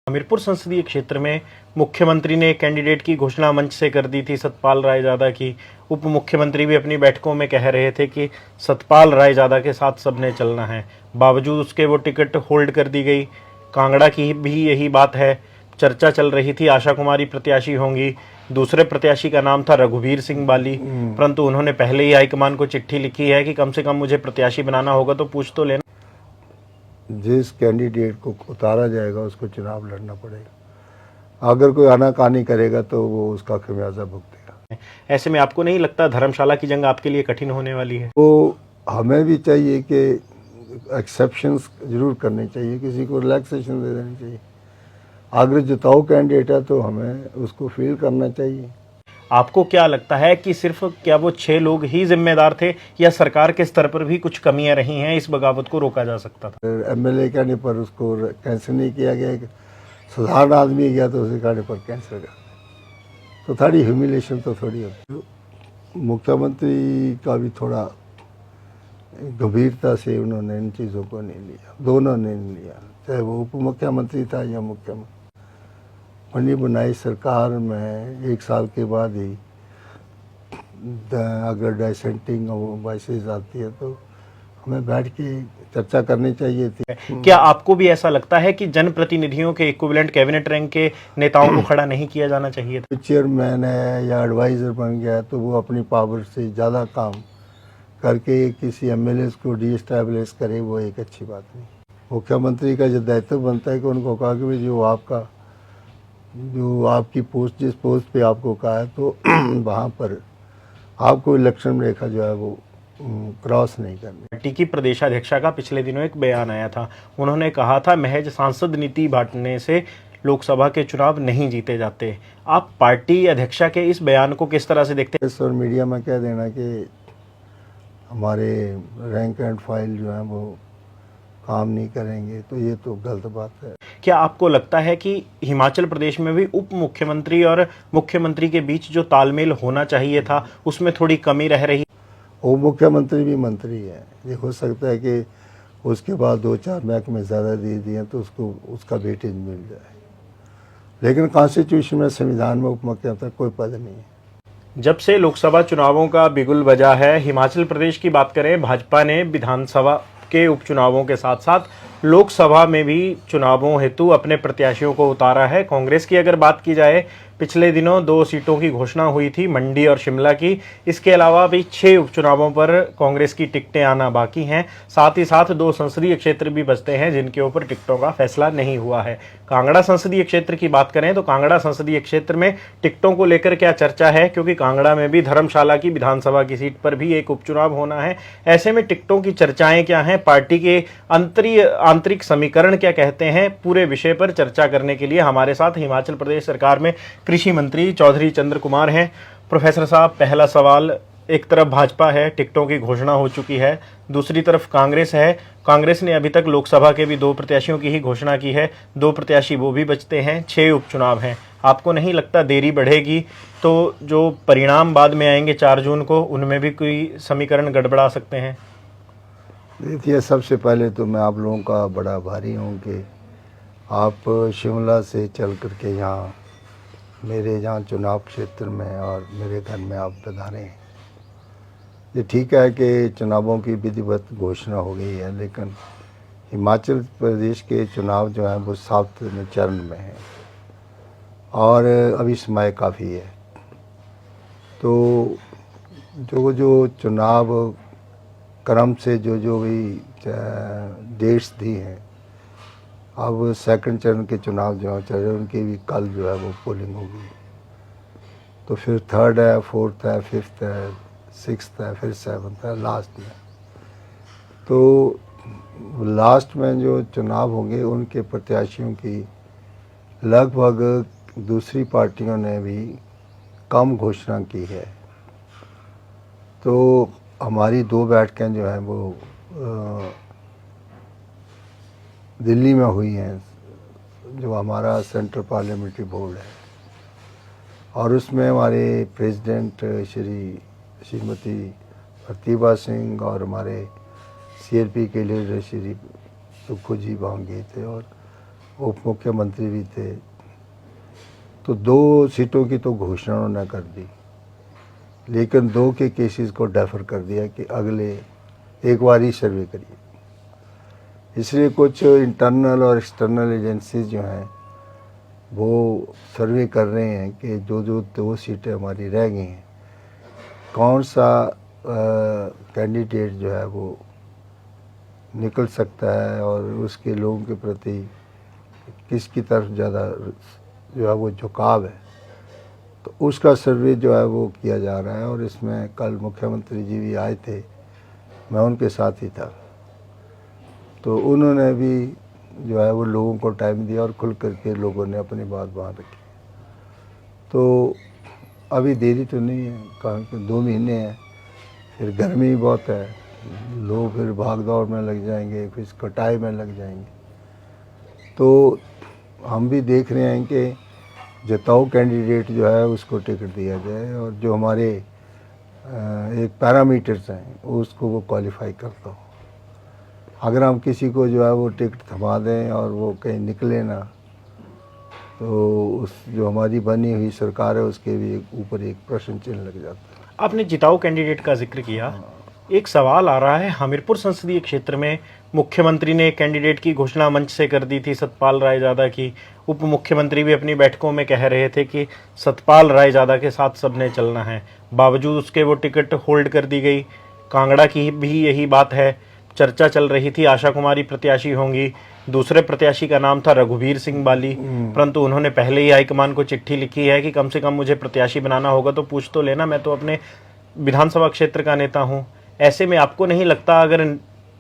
हमीरपुर संसदीय क्षेत्र में मुख्यमंत्री ने एक कैंडिडेट की घोषणा मंच से कर दी थी, सतपाल रायजादा की। उप मुख्यमंत्री भी अपनी बैठकों में कह रहे थे कि सतपाल रायजादा के साथ सबने चलना है। बावजूद उसके वो टिकट होल्ड कर दी गई। कांगड़ा की भी यही बात है। चर्चा चल रही थी आशा कुमारी प्रत्याशी होंगी। दूसरे प्रत्याशी का नाम था रघुवीर सिंह बाली, परंतु उन्होंने पहले ही हाईकमान को चिट्ठी लिखी है कि कम से कम मुझे प्रत्याशी बनाना होगा तो पूछ तो लेना। जिस कैंडिडेट को उतारा जाएगा उसको चुनाव लड़ना पड़ेगा। अगर कोई आनाकानी करेगा तो वो उसका खमियाजा भुगतेगा। ऐसे में आपको नहीं लगता धर्मशाला की जंग आपके लिए कठिन होने वाली है? तो हमें भी चाहिए कि एक्सेप्शंस जरूर करने चाहिए, किसी को रिलैक्सेशन दे देनी चाहिए। अगर जिताऊ कैंडिडेट है तो हमें उसको फील करना चाहिए। आपको क्या लगता है कि सिर्फ क्या वो 6 लोग ही जिम्मेदार थे या सरकार के स्तर पर भी कुछ कमियां रही हैं, इस बगावत को रोका जा सकता था? एमएलए कहने पर उसको कैंसिल नहीं किया गया। साधारण आदमी गया तो उसे कहने पर कैंसिल कर, तो थोड़ी ह्यूमिलेशन तो थोड़ी होती। मुख्यमंत्री का भी थोड़ा गंभीरता से उन्होंने इन चीज़ों को नहीं लिया, दोनों ने नहीं लिया, चाहे वो उप मुख्यमंत्री था या मुख्यमंत्री। बनी बनाई सरकार में 1 साल के बाद ही अगर डाइसेंटिंग वॉइसेस आती है तो हमें बैठ के चर्चा करनी चाहिए थी। क्या आपको भी ऐसा लगता है कि जनप्रतिनिधियों के इक्विवेलेंट कैबिनेट रैंक के नेताओं को खड़ा नहीं किया जाना चाहिए था? चेयरमैन है या एडवाइज़र बन गया तो वो अपनी पावर से ज़्यादा काम करके किसी एमएलए को डिस्टैब्लिश करे, वो एक अच्छी बात नहीं। मुख्यमंत्री का जो दायित्व बनता है कि उनको कहा कि जो आपकी पोस्ट, जिस पोस्ट पे आपको कहा है तो वहाँ पर आपको इलेक्शन रेखा जो है वो क्रॉस नहीं करनी। पार्टी की प्रदेशाध्यक्षा का पिछले दिनों एक बयान आया था। उन्होंने कहा था महज सांसद नीति बांटने से लोकसभा के चुनाव नहीं जीते जाते। आप पार्टी अध्यक्षा के इस बयान को किस तरह से देखते हैं? और मीडिया में कह देना कि हमारे रैंक एंड फाइल जो है वो काम नहीं करेंगे, तो ये तो गलत बात है। क्या आपको लगता है कि हिमाचल प्रदेश में भी उप मुख्यमंत्री और मुख्यमंत्री के बीच जो तालमेल होना चाहिए था उसमें थोड़ी कमी रह रही? उप मुख्यमंत्री भी मंत्री है, ये हो सकता है कि उसके बाद 2-4 महकमे ज़्यादा दे दिए तो उसको उसका वेटेज मिल जाए, लेकिन कॉन्स्टिट्यूशन में, संविधान में उप मुख्यमंत्री कोई पद नहीं है। जब से लोकसभा चुनावों का बिगुल बजा है, हिमाचल प्रदेश की बात करें, भाजपा ने विधानसभा के उपचुनावों के साथ साथ लोकसभा में भी चुनावों हेतु अपने प्रत्याशियों को उतारा है। कांग्रेस की अगर बात की जाए, पिछले दिनों 2 सीटों की घोषणा हुई थी, मंडी और शिमला की। इसके अलावा भी 6 उपचुनावों पर कांग्रेस की टिकटें आना बाकी हैं। साथ ही साथ 2 संसदीय क्षेत्र भी बचते हैं जिनके ऊपर टिकटों का फैसला नहीं हुआ है। कांगड़ा संसदीय क्षेत्र की बात करें तो कांगड़ा संसदीय क्षेत्र में टिकटों को लेकर क्या चर्चा है, क्योंकि कांगड़ा में भी धर्मशाला की विधानसभा की सीट पर भी एक उपचुनाव होना है। ऐसे में टिकटों की चर्चाएं क्या हैं, पार्टी के आंतरिक समीकरण क्या कहते हैं, पूरे विषय पर चर्चा करने के लिए हमारे साथ हिमाचल प्रदेश सरकार में कृषि मंत्री चौधरी चंद्र कुमार हैं। प्रोफेसर साहब, पहला सवाल, एक तरफ भाजपा है, टिकटों की घोषणा हो चुकी है, दूसरी तरफ कांग्रेस है। कांग्रेस ने अभी तक लोकसभा के भी 2 प्रत्याशियों की ही घोषणा की है, 2 प्रत्याशी वो भी बचते हैं, 6 उपचुनाव हैं। आपको नहीं लगता देरी बढ़ेगी तो जो परिणाम बाद में आएंगे 4 जून को, उनमें भी कोई समीकरण गड़बड़ा सकते हैं? देखिए, सबसे पहले तो मैं आप लोगों का बड़ा आभारी हूँ कि आप शिमला से चल करके यहाँ मेरे यहाँ चुनाव क्षेत्र में और मेरे घर में आप पधारे हैं। ये ठीक है कि चुनावों की विधिवत घोषणा हो गई है, लेकिन हिमाचल प्रदेश के चुनाव जो हैं वो 7वें चरण में हैं और अभी समय काफ़ी है। तो जो चुनाव क्रम से जो भी डेट्स दी हैं, अब 2nd चरण के चुनाव जो चल रहे हैं उनकी भी कल जो है वो पोलिंग होगी, तो फिर 3rd है, 4th है, 5th है, 6th है, फिर 7th है लास्ट में। तो लास्ट में जो चुनाव होंगे उनके प्रत्याशियों की लगभग दूसरी पार्टियों ने भी कम घोषणा की है। तो हमारी 2 बैठकें जो हैं वो दिल्ली में हुई हैं, जो हमारा सेंट्रल पार्लियामेंट्री बोर्ड है, और उसमें हमारे प्रेसिडेंट श्रीमती प्रतिभा सिंह और हमारे सीआरपी के लीडर श्री सुखू जी वहाँ गए थे, और उप मुख्यमंत्री भी थे, तो 2 सीटों की तो घोषणा उन्होंने कर दी, लेकिन 2 के केसेस को डेफर कर दिया कि अगले एक बार ही सर्वे करिए। इसलिए कुछ इंटरनल और एक्सटर्नल एजेंसीज जो हैं वो सर्वे कर रहे हैं कि जो 2 सीटें हमारी रह गई हैं, कौन सा कैंडिडेट जो है वो निकल सकता है और उसके लोगों के प्रति किसकी तरफ ज़्यादा जो है वो झुकाव है, तो उसका सर्वे जो है वो किया जा रहा है। और इसमें कल मुख्यमंत्री जी भी आए थे, मैं उनके साथ ही था, तो उन्होंने भी जो है वो लोगों को टाइम दिया और खुल करके लोगों ने अपनी बात बांध रखी। तो अभी देरी तो नहीं है, कहा कि 2 महीने हैं, फिर गर्मी बहुत है, लोग फिर भाग दौड़ में लग जाएंगे, फिर कटाई में लग जाएंगे। तो हम भी देख रहे हैं कि जिताऊ कैंडिडेट जो है उसको टिकट दिया जाए और जो हमारे एक पैरामीटर्स हैं उसको वो क्वालिफाई करता हो। अगर हम किसी को जो है वो टिकट थमा दें और वो कहीं निकले ना, तो उस जो हमारी बनी हुई सरकार है उसके भी ऊपर एक प्रश्न चिन्ह लग जाता है। आपने जिताऊ कैंडिडेट का जिक्र किया, एक सवाल आ रहा है, हमीरपुर संसदीय क्षेत्र में मुख्यमंत्री ने एक कैंडिडेट की घोषणा मंच से कर दी थी, सतपाल रायजादा की। उप मुख्यमंत्री भी अपनी बैठकों में कह रहे थे कि सतपाल रायजादा के साथ सबने चलना है, बावजूद उसके वो टिकट होल्ड कर दी गई। कांगड़ा की भी यही बात है, चर्चा चल रही थी आशा कुमारी प्रत्याशी होंगी, दूसरे प्रत्याशी का नाम था रघुवीर सिंह बाली, परंतु उन्होंने पहले ही हाईकमान को चिट्ठी लिखी है कि कम से कम मुझे प्रत्याशी बनाना होगा तो पूछ तो लेना, मैं तो अपने विधानसभा क्षेत्र का नेता हूं। ऐसे में आपको नहीं लगता अगर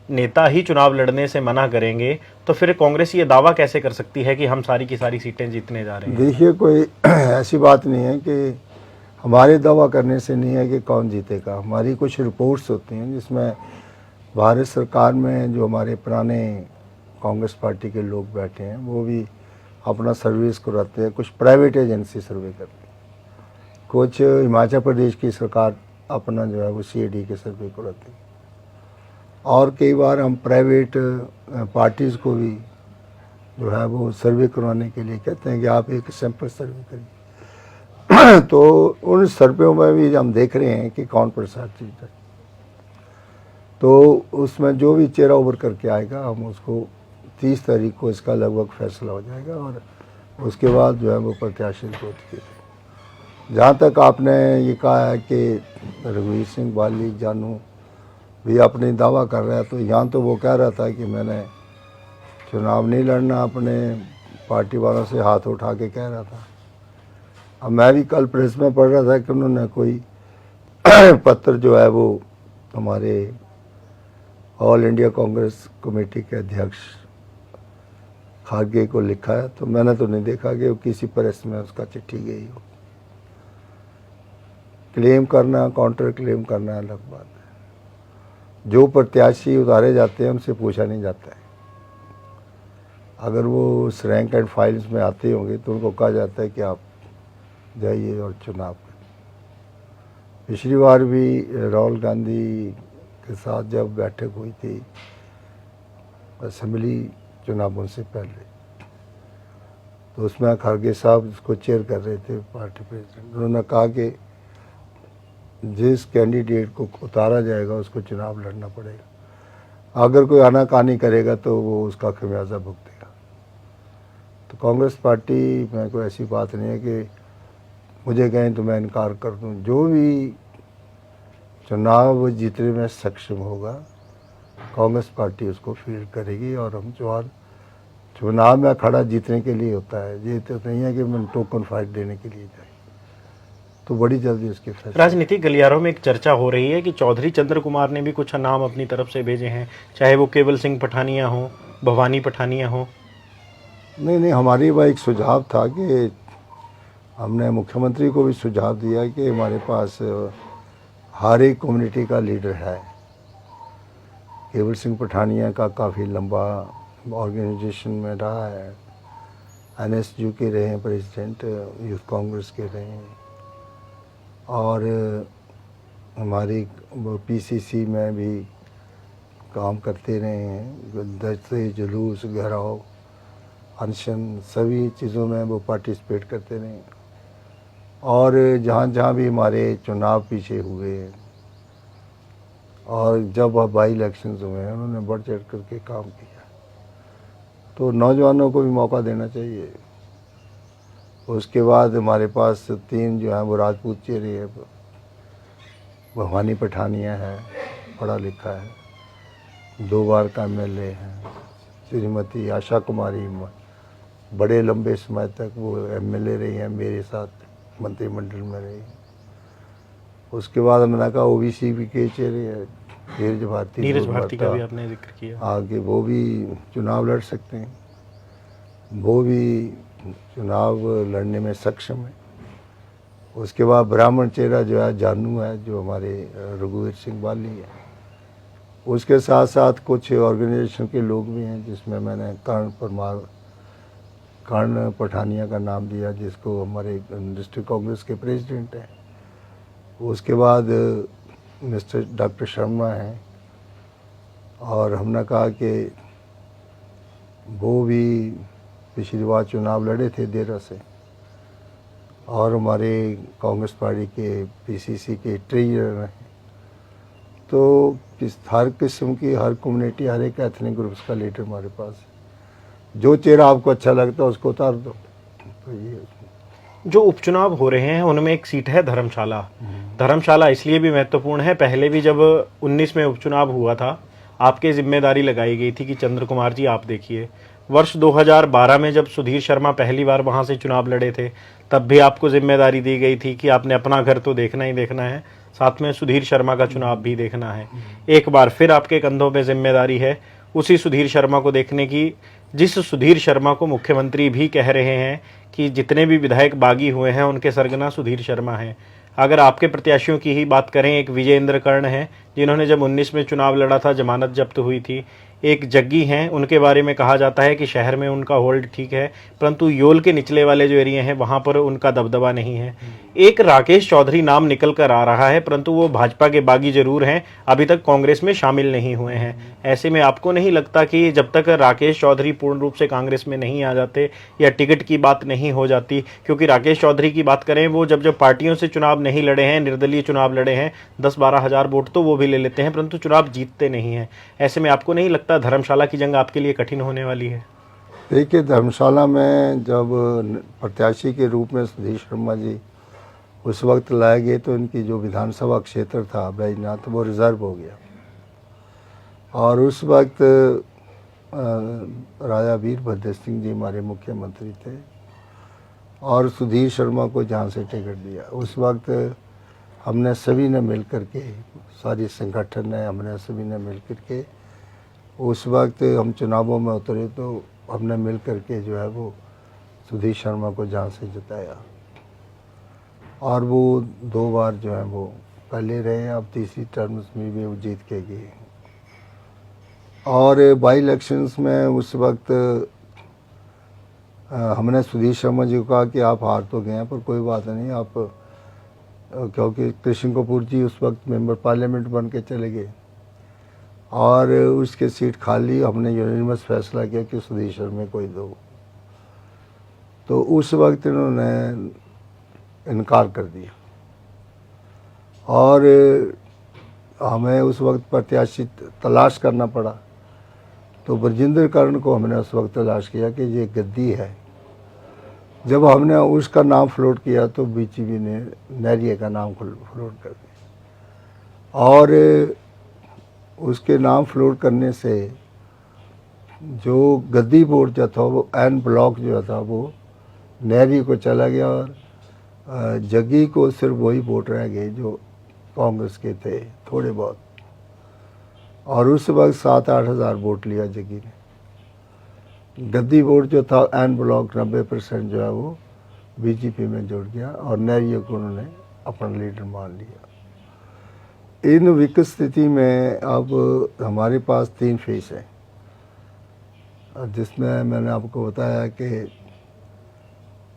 नेता ही चुनाव लड़ने से मना करेंगे तो फिर कांग्रेस ये दावा कैसे कर सकती है कि हम सारी की सारी सीटें जीतने जा रहे हैं? देखिए, कोई ऐसी बात नहीं है कि हमारे दावा करने से नहीं है कि कौन जीतेगा। हमारी कुछ रिपोर्ट्स होती हैं जिसमें भारत सरकार में जो हमारे पुराने कांग्रेस पार्टी के लोग बैठे हैं वो भी अपना सर्विस कराते हैं, कुछ प्राइवेट एजेंसी सर्वे करती है, कुछ हिमाचल प्रदेश की सरकार अपना जो है वो CAD के सर्वे कराती है, और कई बार हम प्राइवेट पार्टीज़ को भी जो है वो सर्वे करवाने के लिए कहते हैं कि आप एक सैंपल सर्वे करिए। तो उन सर्वेों में भी हम देख रहे हैं कि कौन प्रसाद जीता है, तो उसमें जो भी चेहरा उभर करके आएगा हम उसको 30 तारीख को इसका लगभग फैसला हो जाएगा और उसके बाद जो है वो प्रत्याशी घोषित किए जाएंगे। जहाँ तक आपने ये कहा है कि रघुवीर सिंह बाली जानू भी अपने दावा कर रहा है, तो यहाँ तो वो कह रहा था कि मैंने चुनाव नहीं लड़ना, अपने पार्टी वालों से हाथ उठा के कह रहा था। अब मैं भी कल प्रेस में पढ़ रहा था कि उन्होंने कोई पत्र जो है वो हमारे ऑल इंडिया कांग्रेस कमेटी के अध्यक्ष खारगे को लिखा है, तो मैंने तो नहीं देखा कि किसी प्रेस में उसका चिट्ठी गई हो। क्लेम करना, काउंटर क्लेम करना अलग बात है। जो प्रत्याशी उतारे जाते हैं उनसे पूछा नहीं जाता है। अगर वो उस रैंक एंड फाइल्स में आते होंगे तो उनको कहा जाता है कि आप जाइए और चुनाव करें। पिछली बार भी राहुल गांधी के साथ जब बैठक हुई थी असेंबली चुनावों से पहले, तो उसमें खड़गे साहब उसको चेयर कर रहे थे पार्टी प्रेसिडेंट, उन्होंने कहा कि जिस कैंडिडेट को उतारा जाएगा उसको चुनाव लड़ना पड़ेगा, अगर कोई आनाकानी करेगा तो वो उसका खमियाजा भुगतेगा। तो कांग्रेस पार्टी में कोई ऐसी बात नहीं है कि मुझे कहें तो मैं इनकार कर दूं। जो भी चुनाव जीतने में सक्षम होगा कांग्रेस पार्टी उसको फील्ड करेगी और हम चुनाव में खड़ा जीतने के लिए होता है, ये तो नहीं है कि मैं टोकन फाइट देने के लिए जाए। तो बड़ी जल्दी उसके फैसले। राजनीतिक गलियारों में एक चर्चा हो रही है कि चौधरी चंद्र कुमार ने भी कुछ नाम अपनी तरफ से भेजे हैं, चाहे वो केवल सिंह पठानिया हो, भवानी पठानिया हो। नहीं, हमारी वह एक सुझाव था कि हमने मुख्यमंत्री को भी सुझाव दिया कि हमारे पास हर एक कम्युनिटी का लीडर है। केवल सिंह पठानिया का काफ़ी लंबा ऑर्गेनाइजेशन में रहा है, NSU के रहे हैं प्रेसिडेंट, यूथ कांग्रेस के रहे हैं, और हमारी PCC में भी काम करते रहे हैं, दस्ते जुलूस घेराव अनशन सभी चीज़ों में वो पार्टिसिपेट करते रहे। और जहाँ जहाँ भी हमारे चुनाव पीछे हुए हैं और जब बाई इलेक्शंस हुए हैं उन्होंने बढ़ चढ़ करके काम किया। तो नौजवानों को भी मौका देना चाहिए। उसके बाद हमारे पास 3 जो हैं वो राजपूत चेहरे हैं। भवानी पठानिया है, पढ़ा लिखा है, 2 बार का MLA है। श्रीमती आशा कुमारी बड़े लंबे समय तक वो MLA रही हैं, मेरे साथ मंत्रिमंडल में रही। उसके बाद मैंने कहा OBC भी के चेहरे हैं, नीरज भारती का भी आपने जिक्र किया। आगे वो भी चुनाव लड़ सकते हैं, वो भी चुनाव लड़ने में सक्षम है। उसके बाद ब्राह्मण चेहरा जो है जानू है, जो हमारे रघुवीर सिंह बाली है। उसके साथ साथ कुछ ऑर्गेनाइजेशन के लोग भी हैं, जिसमें मैंने कर्ण पठानिया का नाम दिया, जिसको हमारे डिस्ट्रिक्ट कांग्रेस के प्रेसिडेंट हैं। उसके बाद मिस्टर डॉक्टर शर्मा हैं, और हमने कहा कि वो भी पिछली बार चुनाव लड़े थे देरा से, और हमारे कांग्रेस पार्टी के PCC के ट्रेजरर हैं। तो हर किस्म की, हर कम्युनिटी, हर एक एथनिक ग्रुप्स का लीडर हमारे पास है। जो चेहरा आपको अच्छा लगता है उसको उतार दो। तो ये जो उपचुनाव हो रहे हैं उनमें एक सीट है धर्मशाला। धर्मशाला इसलिए भी महत्वपूर्ण है, पहले भी जब 19 में उपचुनाव हुआ था आपके जिम्मेदारी लगाई गई थी कि चंद्र कुमार जी आप देखिए। वर्ष 2012 में जब सुधीर शर्मा पहली बार वहां से चुनाव लड़े थे, तब भी आपको जिम्मेदारी दी गई थी कि आपने अपना घर तो देखना ही देखना है, साथ में सुधीर शर्मा का चुनाव भी देखना है। एक बार फिर आपके कंधों पे जिम्मेदारी है उसी सुधीर शर्मा को देखने की, जिस सुधीर शर्मा को मुख्यमंत्री भी कह रहे हैं कि जितने भी विधायक बागी हुए हैं उनके सरगना सुधीर शर्मा हैं। अगर आपके प्रत्याशियों की ही बात करें, एक विजयेंद्र कर्ण हैं जिन्होंने जब 19 में चुनाव लड़ा था, जमानत जब्त हुई थी। एक जग्गी हैं, उनके बारे में कहा जाता है कि शहर में उनका होल्ड ठीक है, परंतु योल के निचले वाले जो एरिया हैं वहाँ पर उनका दबदबा नहीं है। एक राकेश चौधरी नाम निकल कर आ रहा है, परंतु वो भाजपा के बागी जरूर हैं, अभी तक कांग्रेस में शामिल नहीं हुए हैं। ऐसे में आपको नहीं लगता कि जब तक राकेश चौधरी पूर्ण रूप से कांग्रेस में नहीं आ जाते या टिकट की बात नहीं हो जाती, क्योंकि राकेश चौधरी की बात करें, वो जब पार्टियों से चुनाव नहीं लड़े हैं, निर्दलीय चुनाव लड़े हैं, 10-12 हज़ार वोट तो वो भी ले लेते हैं, परंतु चुनाव जीतते नहीं हैं। ऐसे में आपको नहीं लगता धर्मशाला की जंग आपके लिए कठिन होने वाली है? देखिए, धर्मशाला में जब प्रत्याशी के रूप में सुधीर शर्मा जी उस वक्त लाए गए, तो इनकी जो विधानसभा क्षेत्र था बैजनाथ, वो रिज़र्व हो गया। और उस वक्त राजा वीरभद्र सिंह जी हमारे मुख्यमंत्री थे, और सुधीर शर्मा को जहाँ से टिकट दिया, उस वक्त हमने सभी ने मिल कर के, सारी संगठन ने, हमने सभी ने मिल कर के, उस वक्त हम चुनावों में उतरे तो हमने मिल कर के जो है वो सुधीर शर्मा को जहाँ से जिताया, और वो 2 बार जो है वो पहले रहे, अब तीसरी टर्म्स में भी वो जीत के गए। और बाई इलेक्शंस में उस वक्त हमने सुधीर शर्मा जी को कहा कि आप हार तो गए हैं, पर कोई बात नहीं, आप, क्योंकि कृष्ण कपूर जी उस वक्त मेंबर पार्लियामेंट बन के चले गए और उसके सीट खाली, हमने यूनानिमस फैसला किया कि सुधीर शर्मा को ही दो। तो उस वक्त इन्होंने इनकार कर दिया, और हमें उस वक्त प्रत्याशी तलाश करना पड़ा। तो ब्रजेंद्र कर्ण को हमने उस वक्त तलाश किया कि ये गद्दी है। जब हमने उसका नाम फ्लोट किया तो BJP ने नैरिया का नाम फ्लोट कर दिया, और उसके नाम फ्लोट करने से जो गद्दी वोट जो था वो एन ब्लॉक जो था वो नहरी को चला गया, और जग्गी को सिर्फ वही वोट रह गए जो कांग्रेस के थे, थोड़े बहुत। और उस वक्त 7-8 हज़ार वोट लिया जग्गी ने। गद्दी वोट जो था एन ब्लॉक 90% जो है वो BJP में जुड़ गया, और नहरिया को उन्होंने अपना लीडर मान लिया। इन विकट स्थिति में अब हमारे पास 3 फेस हैं, जिसमें मैंने आपको बताया कि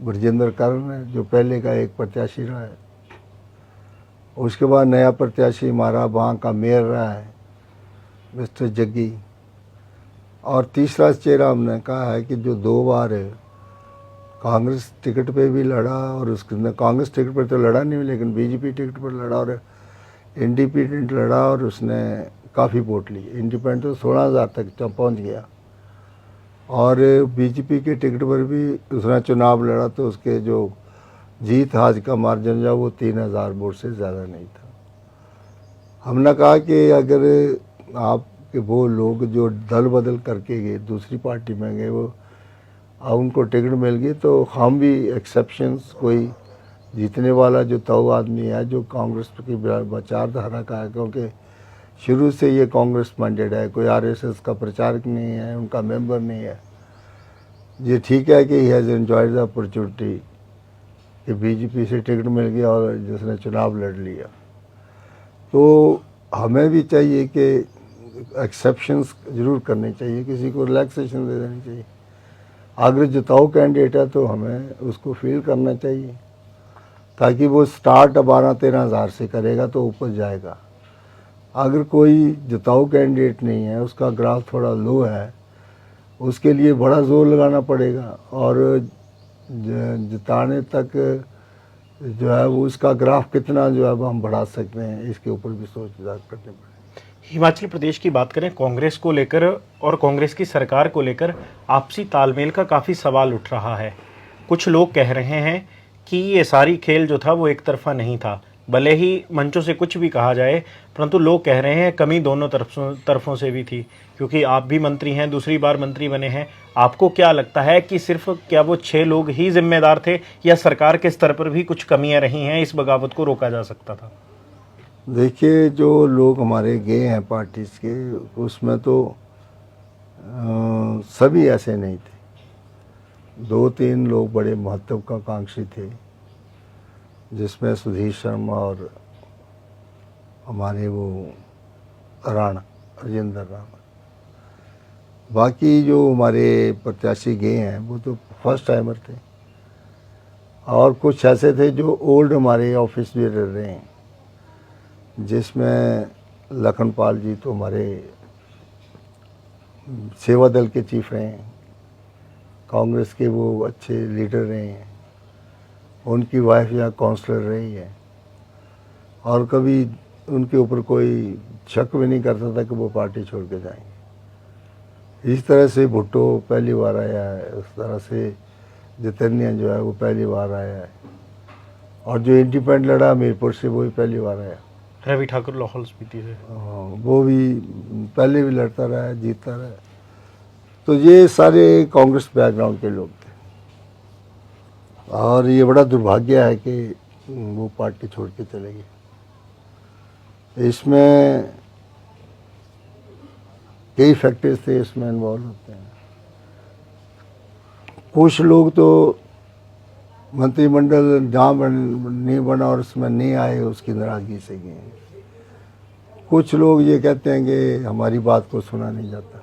ब्रजेंद्र कर्ण जो पहले का एक प्रत्याशी रहा है, उसके बाद नया प्रत्याशी हमारा वहाँ का मेयर रहा है मिस्टर जग्गी, और तीसरा चेहरा हमने कहा है कि जो 2 बार कांग्रेस टिकट पे भी लड़ा और उसके अंदर कांग्रेस टिकट पर तो लड़ा नहीं लेकिन बीजेपी टिकट पर लड़ा और इंडिपेंडेंट लड़ा और उसने काफ़ी वोट ली। इंडिपेंडेंट तो 16,000 तक पहुंच गया और बीजेपी के टिकट पर भी उसने चुनाव लड़ा तो उसके जो जीत हाज का मार्जिन जो वो 3,000 वोट से ज़्यादा नहीं था। हमने कहा कि अगर आप कि वो लोग जो दल बदल करके गए दूसरी पार्टी में गए वो अब उनको टिकट मिल गई तो हम भी एक्सेप्शंस कोई जीतने वाला जो ताऊ आदमी है जो कांग्रेस की विचारधारा का है क्योंकि शुरू से ये कांग्रेस माइंडेड है, कोई आरएसएस का प्रचारक नहीं है, उनका मेंबर नहीं है। ये ठीक है कि he has enjoyed the opportunity कि बीजेपी से टिकट मिल गया और जिसने चुनाव लड़ लिया। तो हमें भी चाहिए कि एक्सेप्शंस ज़रूर करनी चाहिए, किसी को रिलैक्सेशन दे देनी चाहिए। अगर जिताऊ कैंडिडेट है तो हमें उसको फील करना चाहिए ताकि वो स्टार्ट 12-13 हज़ार से करेगा तो ऊपर जाएगा। अगर कोई जिताऊ कैंडिडेट नहीं है, उसका ग्राफ थोड़ा लो है, उसके लिए बड़ा जोर लगाना पड़ेगा और जिताने तक जो है वो उसका ग्राफ कितना जो है वो हम बढ़ा सकते हैं, इसके ऊपर भी सोच विचार करनी पड़ेगी। हिमाचल प्रदेश की बात करें, कांग्रेस को लेकर और कांग्रेस की सरकार को लेकर आपसी तालमेल का काफ़ी सवाल उठ रहा है। कुछ लोग कह रहे हैं कि ये सारी खेल जो था वो एक तरफा नहीं था, भले ही मंचों से कुछ भी कहा जाए, परंतु लोग कह रहे हैं कमी दोनों तरफों से भी थी, क्योंकि आप भी मंत्री हैं, दूसरी बार मंत्री बने हैं। आपको क्या लगता है कि सिर्फ क्या वो 6 लोग ही जिम्मेदार थे या सरकार के स्तर पर भी कुछ कमियां रही हैं, इस बगावत को रोका जा सकता था? देखिए, जो लोग हमारे गए हैं पार्टीज़ के उसमें तो सभी ऐसे नहीं थे। 2-3 लोग बड़े महत्वाकांक्षी थे, जिसमें सुधीर शर्मा और हमारे वो राणा राजेंद्र राणा। बाकी जो हमारे प्रत्याशी गए हैं वो तो फर्स्ट टाइमर थे और कुछ ऐसे थे जो ओल्ड हमारे ऑफिस में रह रहे हैं, जिसमें लखनपाल जी तो हमारे सेवा दल के चीफ रहे हैं, कांग्रेस के वो अच्छे लीडर रहे हैं, उनकी वाइफ यहाँ काउंसलर रही है और कभी उनके ऊपर कोई शक भी नहीं करता था कि वो पार्टी छोड़ के जाएंगे। इस तरह से भुट्टो पहली बार आया है, उस तरह से जितेंद्र जो है वो पहली बार आया है और जो इंडिपेंडेंट लड़ा मीरपुर से वो भी पहली बार आया। रवि ठाकुर लाहौल स्पीति से, वो भी पहले भी लड़ता रहा है, जीतता रहा है। तो ये सारे कांग्रेस बैकग्राउंड के लोग थे और ये बड़ा दुर्भाग्य है कि वो पार्टी छोड़ के चले गए। इसमें कई फैक्टर्स थे इसमें इन्वॉल्व होते हैं। कुछ लोग तो मंत्रिमंडल जहाँ नहीं बना और उसमें नहीं आए उसकी नाराजगी से गए। कुछ लोग ये कहते हैं कि हमारी बात को सुना नहीं जाता।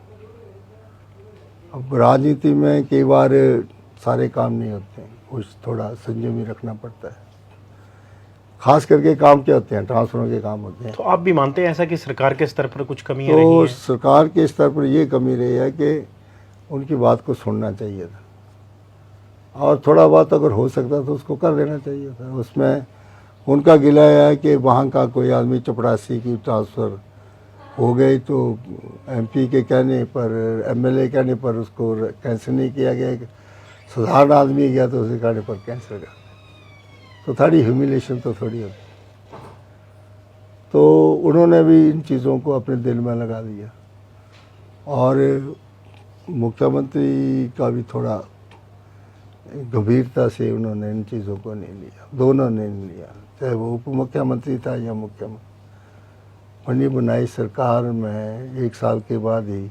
अब राजनीति में कई बार सारे काम नहीं होते हैं, कुछ थोड़ा संयमी रखना पड़ता है। खास करके काम क्या होते हैं, ट्रांसफरों के काम होते हैं। तो आप भी मानते हैं ऐसा कि सरकार के स्तर पर कुछ कमियां रही तो हैं? सरकार के स्तर पर ये कमी रही है कि उनकी बात को सुनना चाहिए था और थोड़ा बहुत अगर हो सकता तो उसको कर देना चाहिए था। उसमें उनका गिला है कि वहाँ का कोई आदमी चपरासी की ट्रांसफ़र हो गई तो एमपी के कहने पर, एमएलए कहने पर उसको कैंसिल नहीं किया गया। साधारण आदमी गया तो उसके कहने पर कैंसिल कर, तो थोड़ी ह्यूमिलेशन तो थोड़ी होती। तो उन्होंने भी इन चीज़ों को अपने दिल में लगा दिया और मुख्यमंत्री का भी थोड़ा गंभीरता से उन्होंने इन चीज़ों को नहीं लिया, दोनों ने नहीं लिया, चाहे वो उप मुख्यमंत्री था या मुख्यमंत्री। बनी बनाई सरकार में 1 साल के बाद ही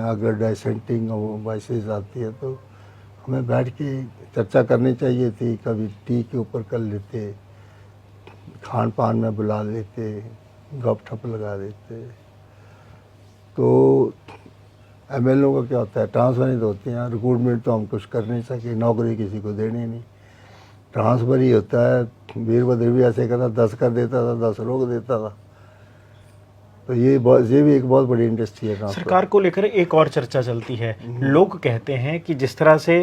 अगर डाइसेंटिंग वॉइसेस आती है तो हमें बैठ के चर्चा करनी चाहिए थी। कभी टी के ऊपर कर लेते, खान पान में बुला लेते, गप ठप लगा देते। तो एमएलओ का क्या होता है, ट्रांसफ़र ही तो होते हैं। रिक्रूटमेंट तो हम कुछ कर नहीं सके, नौकरी किसी को देनी नहीं, ट्रांसफ़र ही होता है। वीरभद्र भी ऐसे करता, 10 कर देता था, 10 रोक देता था। तो ये भी एक बहुत बड़ी इंडस्ट्री है ट्रांसपोर्ट। सरकार को लेकर एक और चर्चा चलती है। लोग कहते हैं कि जिस तरह से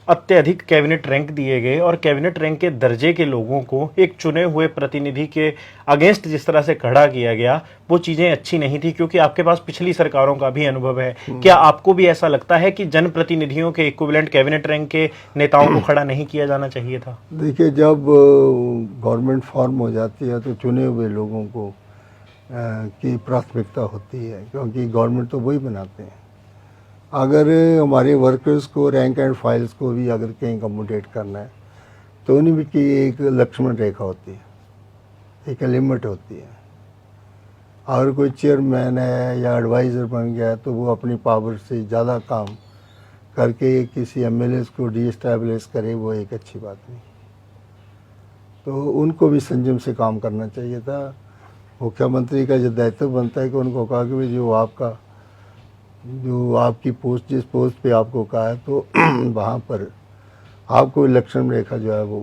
अत्यधिक कैबिनेट रैंक दिए गए और कैबिनेट रैंक के दर्जे के लोगों को एक चुने हुए प्रतिनिधि के अगेंस्ट जिस तरह से खड़ा किया गया, वो चीजें अच्छी नहीं थी, क्योंकि आपके पास पिछली सरकारों का भी अनुभव है। क्या आपको भी ऐसा लगता है कि जनप्रतिनिधियों के इक्विवेलेंट कैबिनेट रैंक के नेताओं को खड़ा नहीं किया जाना चाहिए था? देखिए, जब गवर्नमेंट फॉर्म हो जाती है तो चुने हुए लोगों को की प्राथमिकता होती है, क्योंकि गवर्नमेंट तो वही बनाते हैं। अगर हमारे वर्कर्स को, रैंक एंड फाइल्स को भी अगर कहीं अकोमोडेट करना है तो उन्हीं की एक लक्ष्मण रेखा होती है, एक लिमिट होती है। अगर कोई चेयरमैन है या एडवाइज़र बन गया है तो वो अपनी पावर से ज़्यादा काम करके किसी एमएलए को डीएस्टैब्लिश करे, वो एक अच्छी बात नहीं। तो उनको भी संयम से काम करना चाहिए था। मुख्यमंत्री का जो दायित्व बनता है कि उनको कहा कि जो आपकी पोस्ट, जिस पोस्ट पे आपको कहा है तो वहाँ पर आपको इलेक्शन रेखा जो है वो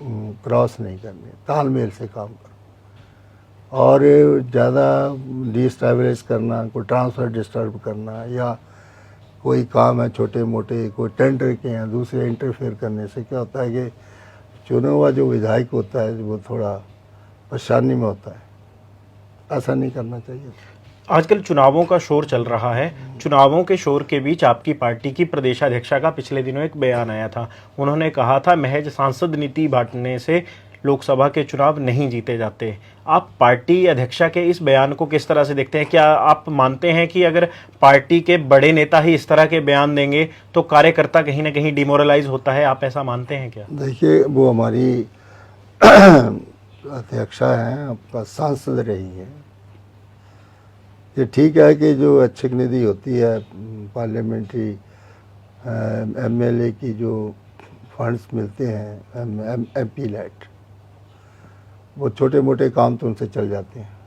क्रॉस नहीं करनी, तालमेल से काम करो। और ज़्यादा डिस्टेबलाइज करना, कोई ट्रांसफ़र डिस्टर्ब करना, या कोई काम है छोटे मोटे, कोई टेंडर के हैं, दूसरे इंटरफेयर करने से क्या होता है कि चुना हुआ जो विधायक होता है वो थोड़ा परेशानी में होता है। ऐसा नहीं करना चाहिए। आजकल चुनावों का शोर चल रहा है। चुनावों के शोर के बीच आपकी पार्टी की प्रदेशाध्यक्षा का पिछले दिनों एक बयान आया था। उन्होंने कहा था, महज सांसद नीति बांटने से लोकसभा के चुनाव नहीं जीते जाते। आप पार्टी अध्यक्षा के इस बयान को किस तरह से देखते हैं? क्या आप मानते हैं कि अगर पार्टी के बड़े नेता ही इस तरह के बयान देंगे तो कार्यकर्ता कहीं ना कहीं डिमोरलाइज होता है? आप ऐसा मानते हैं क्या? देखिए, वो हमारी अध्यक्षा हैं, आपका सांसद रही है। ये ठीक है कि जो अच्छी निधि होती है पार्लियामेंट्री एमएलए की, जो फंड्स मिलते हैं एमपी लेट, वो छोटे मोटे काम तो उनसे चल जाते हैं,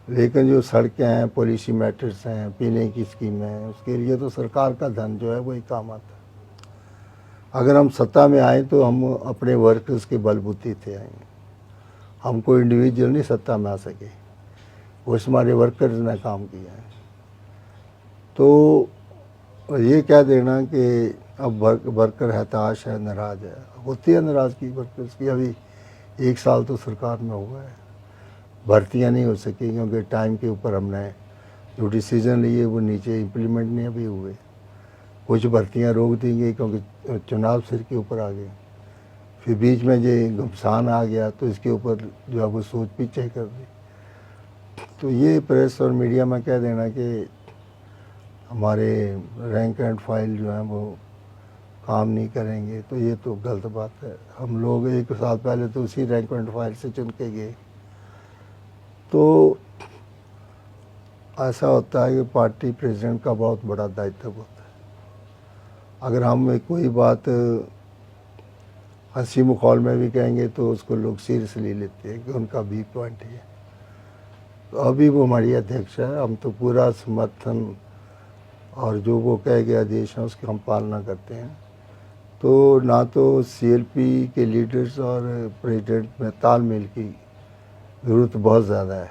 लेकिन जो सड़कें हैं, पॉलिसी मैटर्स हैं, पीने की स्कीम है, उसके लिए तो सरकार का धन जो है वही काम आता है। अगर हम सत्ता में आए तो हम अपने वर्कर्स के बलबूते थे आएंगे, हम कोई इंडिविजुअल नहीं सत्ता में आ सके, वो हमारे वर्कर्स ने काम किया है। तो ये कह देना कि अब वर्कर हताश है, नाराज़ है, होती है नाराज़गी वर्कर्स की। अभी 1 साल तो सरकार में हुआ है, भर्तियां नहीं हो सकी क्योंकि टाइम के ऊपर हमने जो डिसीज़न लिए वो नीचे इम्प्लीमेंट नहीं अभी हुए। कुछ भर्तियां रोक दी गई क्योंकि चुनाव सिर के ऊपर आ गए। फिर बीच में ये घमसान आ गया तो इसके ऊपर जो है वो सोच पीछे कर दी। तो ये प्रेस और मीडिया में कह देना कि हमारे रैंक एंड फाइल जो है वो काम नहीं करेंगे, तो ये तो गलत बात है। हम लोग 1 साल पहले तो उसी रैंक एंड फाइल से चुन के गए। तो ऐसा होता है कि पार्टी प्रेसिडेंट का बहुत बड़ा दायित्व होता है। अगर हम कोई बात हंसी मखौल में भी कहेंगे तो उसको लोग सीरियसली लेते हैं कि उनका भी पॉइंट है। तो अभी वो हमारी अध्यक्ष है, हम तो पूरा समर्थन और जो वो कह गया आदेश है उसकी हम पालना करते हैं। तो ना तो सीएलपी के लीडर्स और प्रेसिडेंट में तालमेल की ज़रूरत बहुत ज़्यादा है,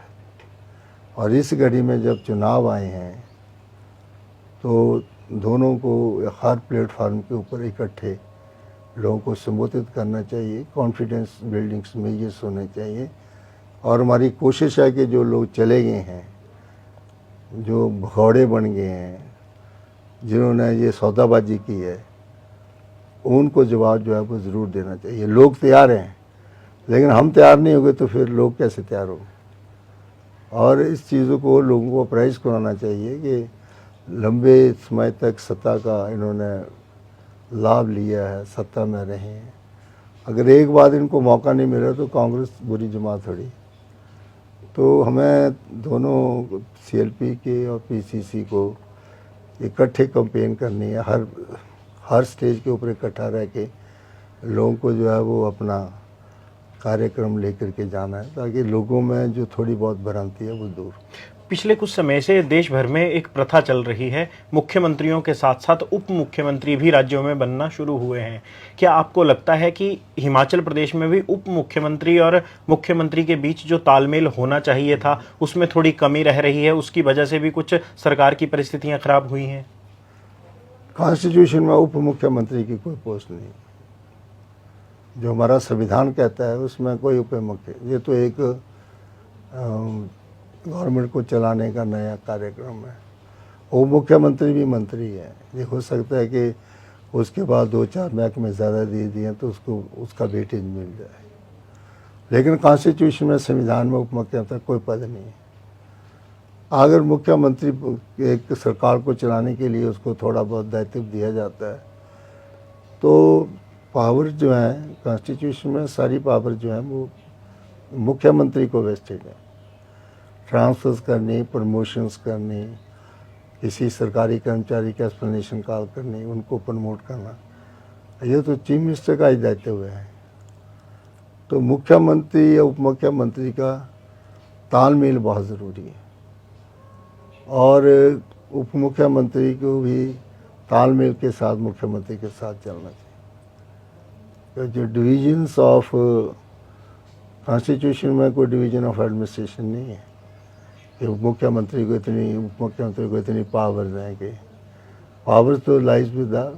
और इस घड़ी में जब चुनाव आए हैं तो दोनों को हर प्लेटफार्म के ऊपर इकट्ठे लोगों को संबोधित करना चाहिए, कॉन्फिडेंस बिल्डिंग्स में ये होना चाहिए। और हमारी कोशिश है कि जो लोग चले गए हैं, जो भगौड़े बन गए हैं, जिन्होंने ये सौदाबाजी की है, उनको जवाब जो है वो ज़रूर देना चाहिए। लोग तैयार हैं, लेकिन हम तैयार नहीं होंगे तो फिर लोग कैसे तैयार होंगे? और इस चीज़ों को लोगों को अप्राइज कराना चाहिए कि लंबे समय तक सत्ता का इन्होंने लाभ लिया है, सत्ता में रहे हैं। अगर एक बार इनको मौका नहीं मिला तो कांग्रेस बुरी जमात थोड़ी। तो हमें दोनों सीएलपी के और पीसीसी को इकट्ठे कैंपेन करनी है, हर स्टेज के ऊपर इकट्ठा रह के लोगों को जो है वो अपना कार्यक्रम लेकर के जाना है, ताकि लोगों में जो थोड़ी बहुत भ्रांति है वो दूर। पिछले कुछ समय से देश भर में एक प्रथा चल रही है, मुख्यमंत्रियों के साथ साथ उप मुख्यमंत्री भी राज्यों में बनना शुरू हुए हैं। क्या आपको लगता है कि हिमाचल प्रदेश में भी उप मुख्यमंत्री और मुख्यमंत्री के बीच जो तालमेल होना चाहिए था उसमें थोड़ी कमी रह रही है, उसकी वजह से भी कुछ सरकार की परिस्थितियां खराब हुई हैं? कॉन्स्टिट्यूशन में उप मुख्यमंत्री की कोई पोस्ट नहीं, जो हमारा संविधान कहता है उसमें कोई उप मुख्य, ये तो एक गवर्नमेंट को चलाने का नया कार्यक्रम है। वो मुख्यमंत्री भी मंत्री है, ये हो सकता है कि उसके बाद 2-4 महकमे ज़्यादा दे दिए तो उसको उसका वेटेज मिल जाए, लेकिन कॉन्स्टिट्यूशन में संविधान में उप मुख्यमंत्री कोई पद नहीं है। अगर मुख्यमंत्री एक सरकार को चलाने के लिए उसको थोड़ा बहुत दायित्व दिया जाता है तो पावर जो है कॉन्स्टिट्यूशन में सारी पावर जो है वो मुख्यमंत्री को वेस्टेड है। ट्रांसफर्स करनी, प्रमोशंस करनी, किसी सरकारी कर्मचारी का एक्सप्लेनेशन कॉल करनी, उनको प्रमोट करना, ये तो चीफ मिनिस्टर का ही दायित्व है। तो मुख्यमंत्री या उप मुख्यमंत्री का तालमेल बहुत ज़रूरी है और उप मुख्यमंत्री को भी तालमेल के साथ मुख्यमंत्री के साथ चलना चाहिए। जो डिविजन्स ऑफ कॉन्स्टिट्यूशन में कोई डिवीजन ऑफ एडमिनिस्ट्रेशन नहीं है कि उप मुख्यमंत्री को इतनी पावर्स हैं कि पावर्स तो लाइज विद द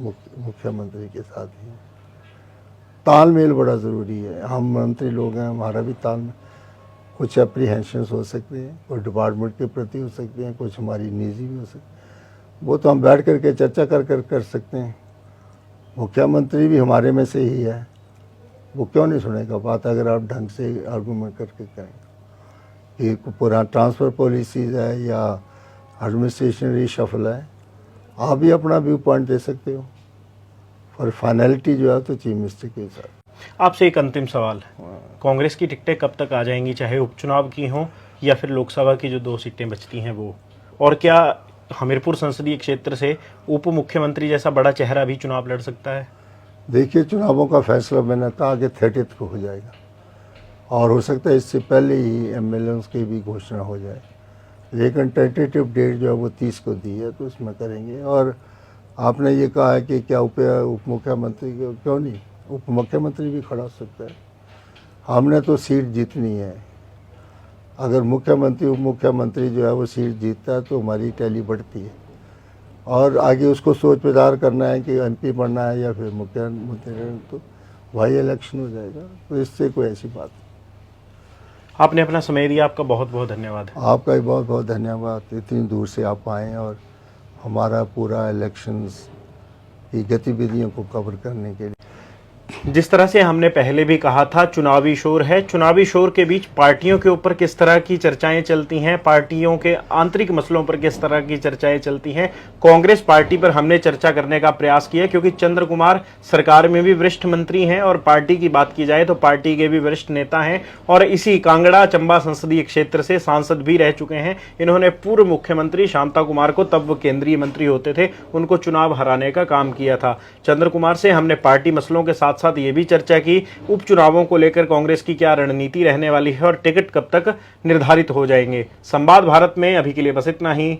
मुख्यमंत्री के साथ ही। तालमेल बड़ा ज़रूरी है। हम मंत्री लोग हैं, हमारा भी तालमेल, कुछ अप्रीहेंशंस हो सकते हैं, कुछ डिपार्टमेंट के प्रति हो सकते हैं, कुछ हमारी निजी भी हो सकते हैं, वो तो हम बैठ करके चर्चा कर सकते हैं। मुख्यमंत्री भी हमारे में से ही है, वो क्यों नहीं सुनेगा बात अगर आप ढंग से आर्गूमेंट करके करें कि पूरा ट्रांसफ़र पॉलिसीज़ है या एडमिनिस्ट्रेशन रीशफल है, आप भी अपना व्यू पॉइंट दे सकते हो। और फाइनलिटी जो है तो चीफ मिनिस्टर के साथ। आपसे एक अंतिम सवाल है, कांग्रेस की टिकटें कब तक आ जाएंगी, चाहे उपचुनाव की हों या फिर लोकसभा की जो 2 सीटें बचती हैं वो? और क्या हमीरपुर संसदीय क्षेत्र से उप मुख्यमंत्री जैसा बड़ा चेहरा भी चुनाव लड़ सकता है? देखिए, चुनावों का फैसला मैंने कहा कि 30 को हो जाएगा और हो सकता है इससे पहले ही एमएलएस की भी घोषणा हो जाए, लेकिन टेंटेटिव डेट जो है वो 30 को दी है तो उसमें करेंगे। और आपने ये कहा है कि क्या उप मुख्यमंत्री क्यों नहीं, उप मुख्यमंत्री भी खड़ा हो सकता है। हमने तो सीट जीतनी है, अगर मुख्यमंत्री उप मुख्यमंत्री जो है वो सीट जीतता है तो हमारी टैली बढ़ती है और आगे उसको सोच विचार करना है कि एमपी बनना है या फिर मुख्यमंत्री, तो वही इलेक्शन हो जाएगा। तो इससे कोई ऐसी बात नहीं। आपने अपना समय दिया, आपका बहुत बहुत धन्यवाद। आपका भी बहुत बहुत धन्यवाद, इतनी दूर से आप आए और हमारा पूरा इलेक्शंस की गतिविधियों को कवर करने के लिए। जिस तरह से हमने पहले भी कहा था, चुनावी शोर है, चुनावी शोर के बीच पार्टियों के ऊपर किस तरह की चर्चाएं चलती हैं, पार्टियों के आंतरिक मसलों पर किस तरह की चर्चाएं चलती हैं, कांग्रेस पार्टी पर हमने चर्चा करने का प्रयास किया क्योंकि चंद्र कुमार सरकार में भी वरिष्ठ मंत्री हैं और पार्टी की बात की जाए तो पार्टी के भी वरिष्ठ नेता हैं और इसी कांगड़ा चंबा संसदीय क्षेत्र से सांसद भी रह चुके हैं। इन्होंने पूर्व मुख्यमंत्री शांता कुमार को, तब वो केंद्रीय मंत्री होते थे, उनको चुनाव हराने का काम किया था। चंद्र कुमार से हमने पार्टी मसलों के साथ साथ ये भी चर्चा की उपचुनावों को लेकर कांग्रेस की क्या रणनीति रहने वाली है और टिकट कब तक निर्धारित हो जाएंगे। संवाद भारत में अभी के लिए बस इतना ही।